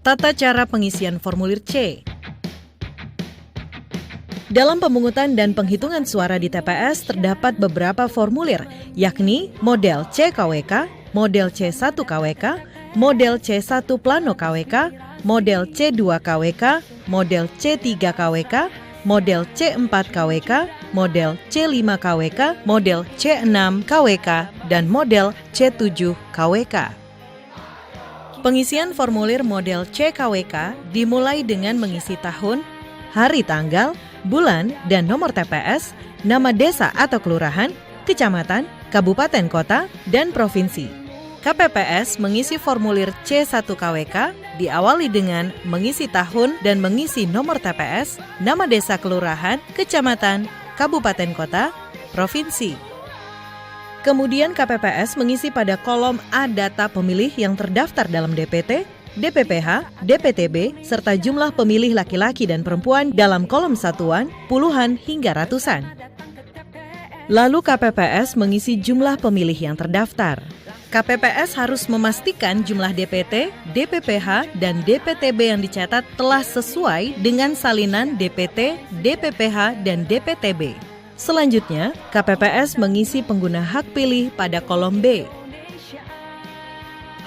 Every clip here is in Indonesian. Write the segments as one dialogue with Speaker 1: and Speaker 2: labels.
Speaker 1: Tata cara pengisian formulir C. Dalam pemungutan dan penghitungan suara di TPS terdapat beberapa formulir, yakni model C-KWK, model C1-KWK, model C1 Plano KWK, model C2-KWK, model C3-KWK, model C4-KWK, model C5-KWK, model C6-KWK, dan model C7-KWK. Pengisian formulir model C-KWK dimulai dengan mengisi tahun, hari tanggal, bulan, dan nomor TPS, nama desa atau kelurahan, kecamatan, kabupaten kota, dan provinsi. KPPS mengisi formulir C1-KWK diawali dengan mengisi tahun dan mengisi nomor TPS, nama desa kelurahan, kecamatan, kabupaten kota, provinsi. Kemudian KPPS mengisi pada kolom A data pemilih yang terdaftar dalam DPT, DPPH, DPTB, serta jumlah pemilih laki-laki dan perempuan dalam kolom satuan, puluhan hingga ratusan. Lalu KPPS mengisi jumlah pemilih yang terdaftar. KPPS harus memastikan jumlah DPT, DPPH, dan DPTB yang dicatat telah sesuai dengan salinan DPT, DPPH, dan DPTB. Selanjutnya, KPPS mengisi pengguna hak pilih pada kolom B.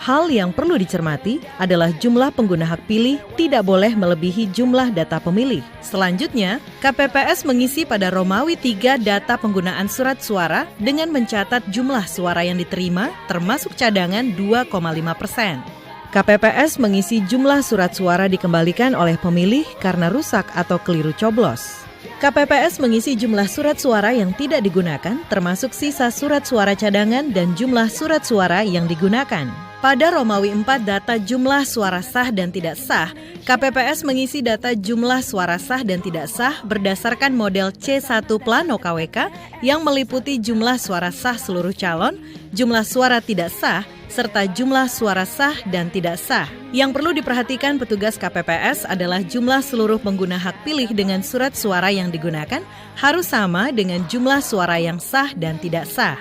Speaker 1: Hal yang perlu dicermati adalah jumlah pengguna hak pilih tidak boleh melebihi jumlah data pemilih. Selanjutnya, KPPS mengisi pada Romawi 3 data penggunaan surat suara dengan mencatat jumlah suara yang diterima termasuk cadangan 2,5%. KPPS mengisi jumlah surat suara dikembalikan oleh pemilih karena rusak atau keliru coblos. KPPS mengisi jumlah surat suara yang tidak digunakan termasuk sisa surat suara cadangan dan jumlah surat suara yang digunakan. Pada Romawi 4 data jumlah suara sah dan tidak sah, KPPS mengisi data jumlah suara sah dan tidak sah berdasarkan model C1 Plano KWK yang meliputi jumlah suara sah seluruh calon, jumlah suara tidak sah, serta jumlah suara sah dan tidak sah. Yang perlu diperhatikan petugas KPPS adalah jumlah seluruh pengguna hak pilih dengan surat suara yang digunakan harus sama dengan jumlah suara yang sah dan tidak sah.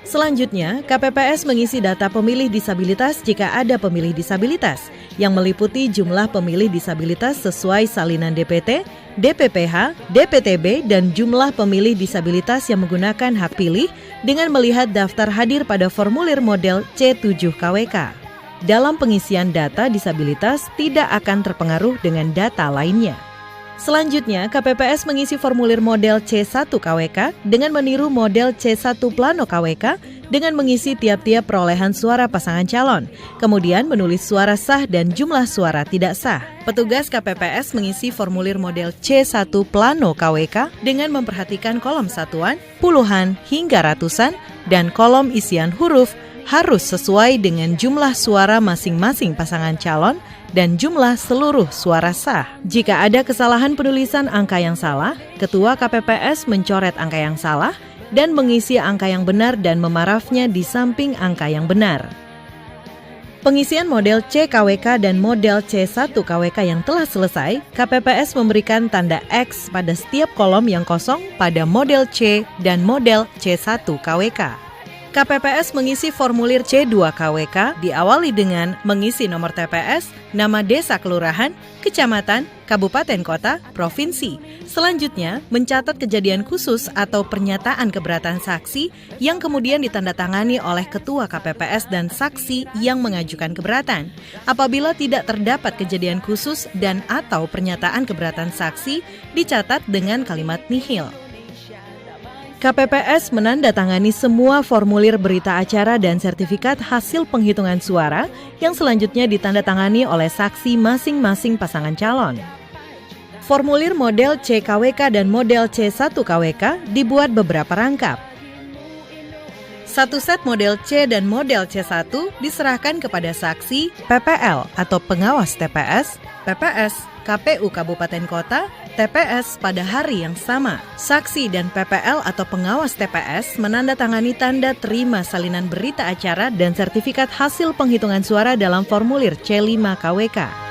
Speaker 1: Selanjutnya, KPPS mengisi data pemilih disabilitas jika ada pemilih disabilitas, yang meliputi jumlah pemilih disabilitas sesuai salinan DPT, DPPH, DPTB, dan jumlah pemilih disabilitas yang menggunakan hak pilih dengan melihat daftar hadir pada formulir model C7-KWK. Dalam pengisian data disabilitas tidak akan terpengaruh dengan data lainnya. Selanjutnya, KPPS mengisi formulir model C1-KWK dengan meniru model C1 Plano KWK dengan mengisi tiap-tiap perolehan suara pasangan calon, kemudian menulis suara sah dan jumlah suara tidak sah. Petugas KPPS mengisi formulir model C1 Plano KWK dengan memperhatikan kolom satuan, puluhan hingga ratusan, dan kolom isian huruf harus sesuai dengan jumlah suara masing-masing pasangan calon dan jumlah seluruh suara sah. Jika ada kesalahan penulisan angka yang salah, Ketua KPPS mencoret angka yang salah dan mengisi angka yang benar dan memarafnya di samping angka yang benar. Pengisian model C-KWK dan model C1-KWK yang telah selesai, KPPS memberikan tanda X pada setiap kolom yang kosong pada model C dan model C1-KWK. KPPS mengisi formulir C2-KWK diawali dengan mengisi nomor TPS, nama desa kelurahan, kecamatan, kabupaten kota, provinsi. Selanjutnya, mencatat kejadian khusus atau pernyataan keberatan saksi yang kemudian ditandatangani oleh Ketua KPPS dan saksi yang mengajukan keberatan. Apabila tidak terdapat kejadian khusus dan atau pernyataan keberatan saksi, dicatat dengan kalimat nihil. KPPS menandatangani semua formulir berita acara dan sertifikat hasil penghitungan suara yang selanjutnya ditandatangani oleh saksi masing-masing pasangan calon. Formulir model C-KWK dan model C1-KWK dibuat beberapa rangkap. Satu set model C dan model C1 diserahkan kepada saksi PPL atau pengawas TPS, PPS, KPU Kabupaten Kota, TPS pada hari yang sama. Saksi dan PPL atau pengawas TPS menandatangani tanda terima salinan berita acara dan sertifikat hasil penghitungan suara dalam formulir C5-KWK.